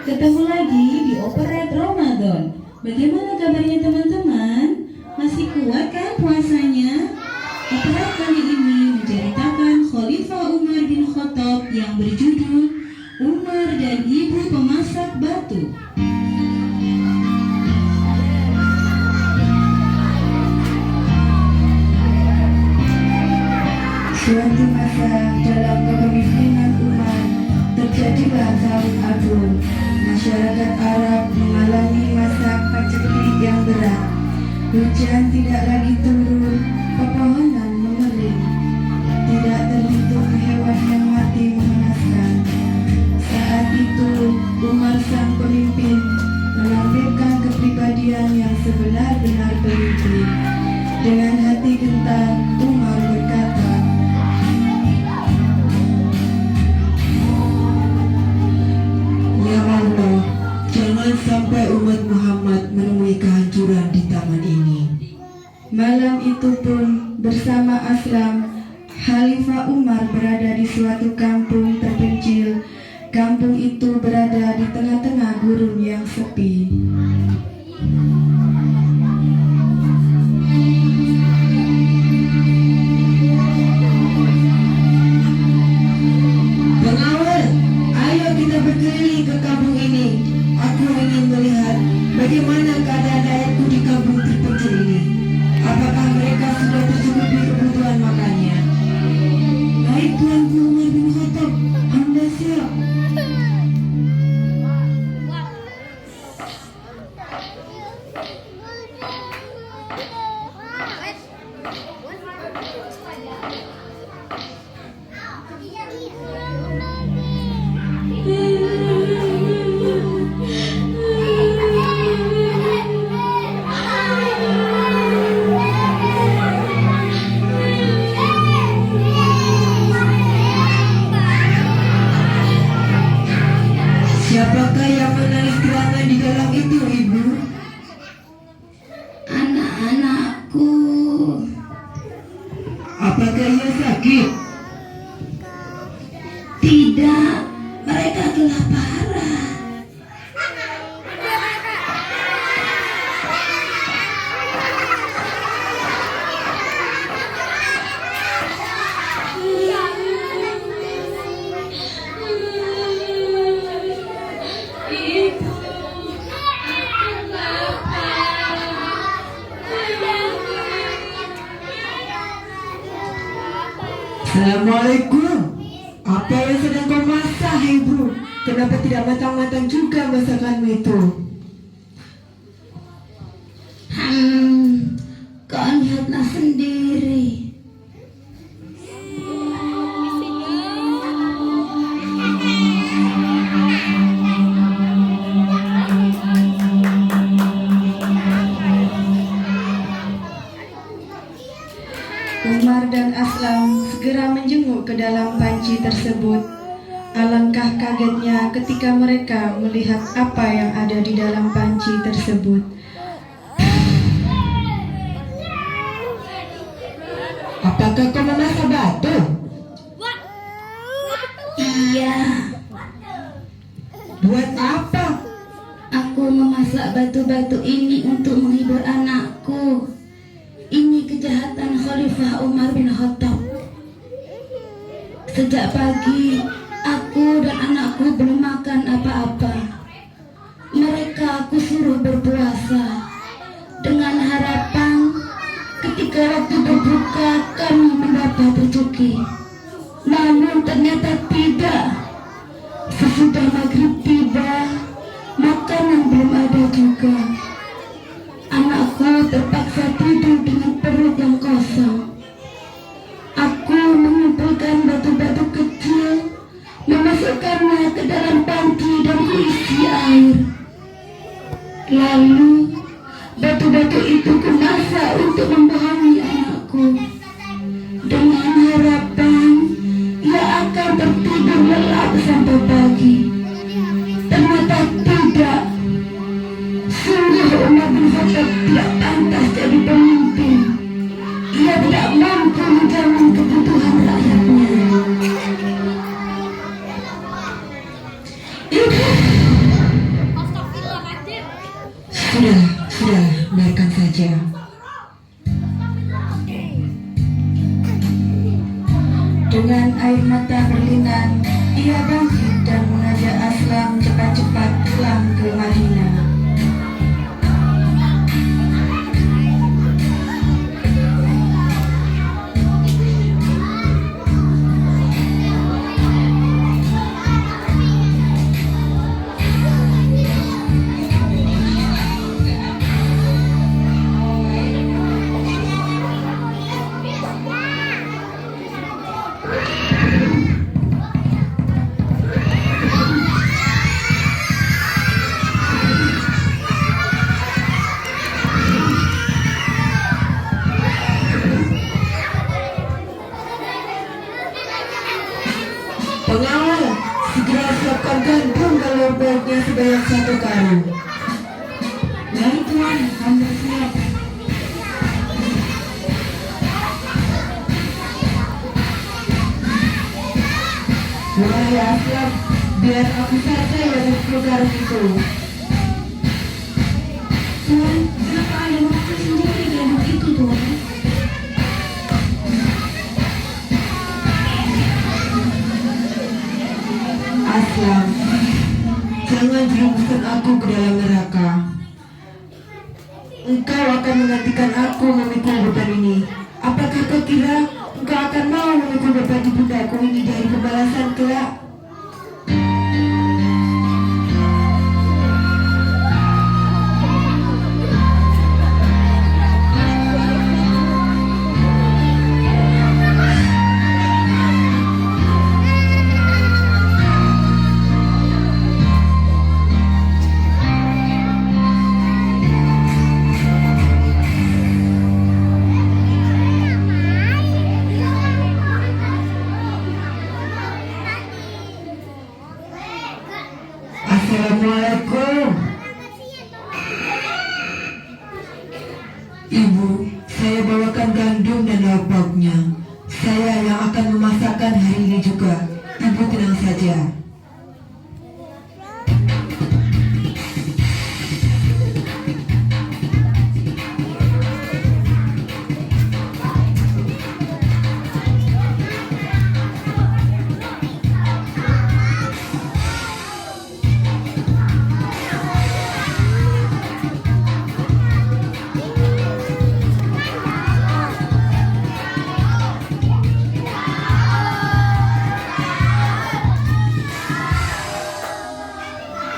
Ketemu lagi di Operet Ramadan. Bagaimana kabarnya teman-teman? Masih kuat kan puasanya? Operet kali ini menceritakan Khalifah Umar bin Khattab yang berjudul Umar dan Ibu Pemasak Batu. Suatu masa dalam kepemimpinan Umar terjadilah Taun Agung. Masyarakat Arab mengalami masa paceklik yang berat. Hujan tidak lagi turun, pepohonan mengering. Tidak terhitung hewan yang mati mengenaskan. Saat itu Umar sang pemimpin menampilkan kepribadian yang sebenar-benar pemimpin. Dengan hati gentar Umar berkata, "Ya Allah, jangan sampai umat Muhammad menemui kehancuran di taman ini." Malam itu pun bersama Aslam, Khalifah Umar berada di suatu kampung terpencil. Kampung itu berada di tengah-tengah gurun yang sepi. Pengawal, ayo kita berkeliling ke kampung ini. Aku ingin melihat bagaimana keadaan rakyatku di kampung terpencil ini. Apakah mereka sudah tercukupi kebutuhan makannya? Baik Tuanku Umar bin Khattab, Anda siap? Siapakah yang menangis gerangan di dalam itu, Ibu? Anak-anakku. Apakah ia sakit? Tidak, mereka kelaparan. Assalamualaikum. Apa yang sedang kau masak, Ibu? Kenapa tidak matang-matang juga masakanmu itu? Kau lihatlah sendiri. Umar dan Aslam segera menjenguk ke dalam panci tersebut. Alangkah kagetnya ketika mereka melihat apa yang ada di dalam panci tersebut. Apakah kau memasak batu? Iya, Buat apa? aku memasak batu-batu ini untuk menghibur anakku. Ini kejahatan Khalifah Umar bin Khattab. Sejak pagi, aku dan anakku belum makan apa-apa. Mereka aku suruh berpuasa dengan harapan ketika waktu berbuka kami mendapat rezeki. Namun ternyata tidak. Sesudah maghrib tiba, makanan belum ada juga. Anakku terpaksa tidur dengan perut yang kosong. Aku mengumpulkan batu-batu kecil, memasukkannya ke dalam panci dan kuisi air. Lalu batu-batu itu kumasak untuk membohongi anakku, dengan harapan ia akan tertidur lelap sampai pagi. Ternyata tidak. Sungguh Umar bin Khattab tidak pantas jadi pemimpin. Ia tidak mampu menjamin kebutuhan rakyatnya. Ibu, Sudah, biarkan saja. Dengan air mata berlinang, ia bangkit dan mengajak Aslam cepat-cepat pulang ke Madinah. Pengawal, segera siapkan gandum kalau baiknya sebanyak 1 karung. Baik Tuan, hamba siap. Wahai Aslam, biar aku saja yang memikul karung itu. Tuan, kenapa ayah memakai sendiri gandum itu Tuan? Aslam, jangan jerumuskan aku ke dalam neraka. Engkau akan menggantikan aku memikul beban ini. Apakah kau kira engkau akan mau memikul beban di pundaku ini dari pembalasan kelak? Assalamualaikum. Ibu, saya bawakan gandum dan lauk pauknya. Saya yang akan memasakkan hari ini juga. Ibu tenang saja.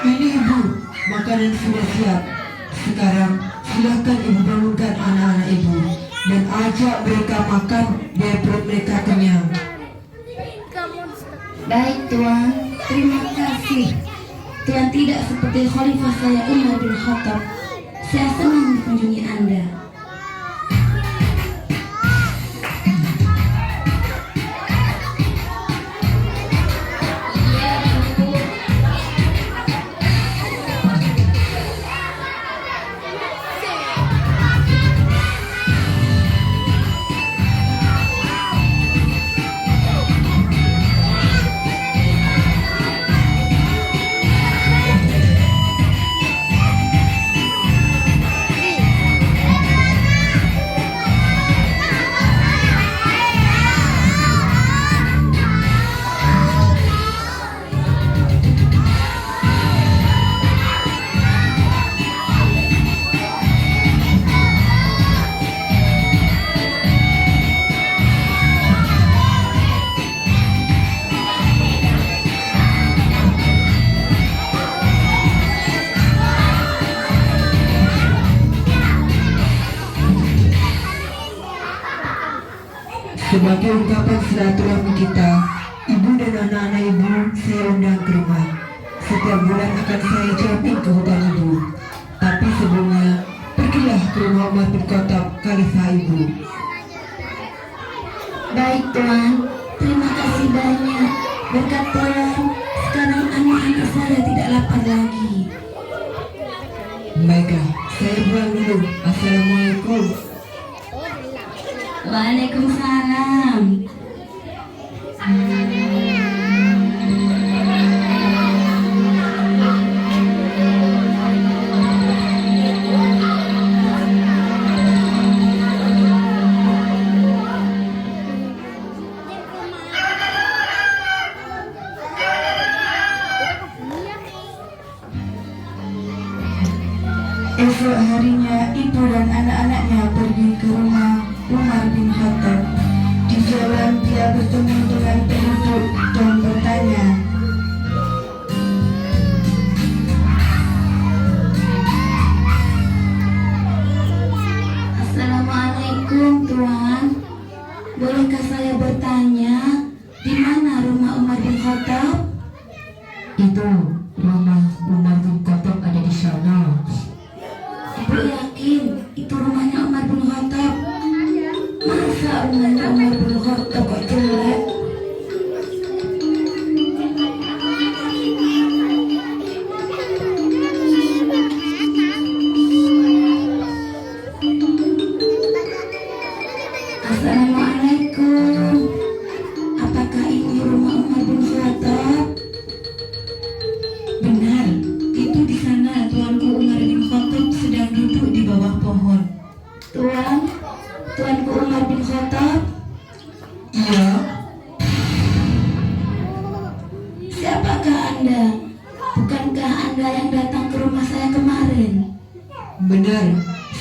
Ini ibu, makanan sudah siap. Sekarang silakan ibu bangunkan anak-anak ibu dan ajak mereka makan biar perut mereka kenyang. Baik Tuan, terima kasih. Tuan tidak seperti Khalifah saya Umar bin Khattab. Saya senang mengunjungi Anda. Sebagai ungkapan silaturahmi kita, ibu dan anak-anak ibu saya undang ke rumah. Setiap bulan akan saya jemput ke hutan ibu. Tapi sebelumnya, pergilah ke rumah Umar bin Khattab, Khalifah ibu. Baik Tuan, terima kasih banyak. Berkat Tuan, sekarang anak-anak saya tidak lapar lagi. Baiklah, saya pulang dulu. Assalamualaikum. Waalaikumsalam. Esok harinya ibu dan anak-anaknya pergi ke rumah Umar bin Khattab. Di jalan dia bertemu dengan penduduk dan bertanya, Assalamualaikum Tuan. Bolehkah saya bertanya di mana rumah Umar bin Khattab? Itu rumah Umar bin Khattab ada di sana. Ibu yakin itu rumahnya Umar bin Khattab? Masa rumahnya Umar bin Khattab kok jelek? Assalamualaikum. Apakah ini rumah Umar bin Khattab? Benar, itu di sana tuanku Umar bin Khattab sedang duduk di bawah pohon. Tuanku Umar bin Khattab? "Iya, Siapakah Anda? Bukankah Anda yang datang ke rumah saya kemarin? benar.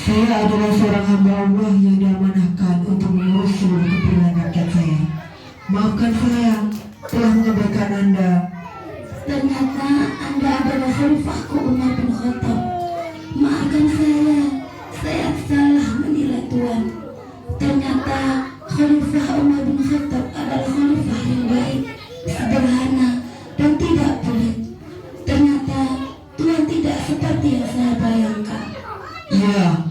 Saya adalah seorang hamba Allah yang diamanahkan untuk mengurus seluruh keperluan rakyat saya. Maafkan saya telah mengabaikan Anda." Ternyata Anda adalah khalifahku Umar bin Khattab. Maafkan saya salah menilai Tuan. Ternyata khalifah Umar bin Khattab adalah khalifah yang baik, sederhana, dan tidak pelit. Ternyata Tuan tidak seperti yang saya bayangkan. "Iya,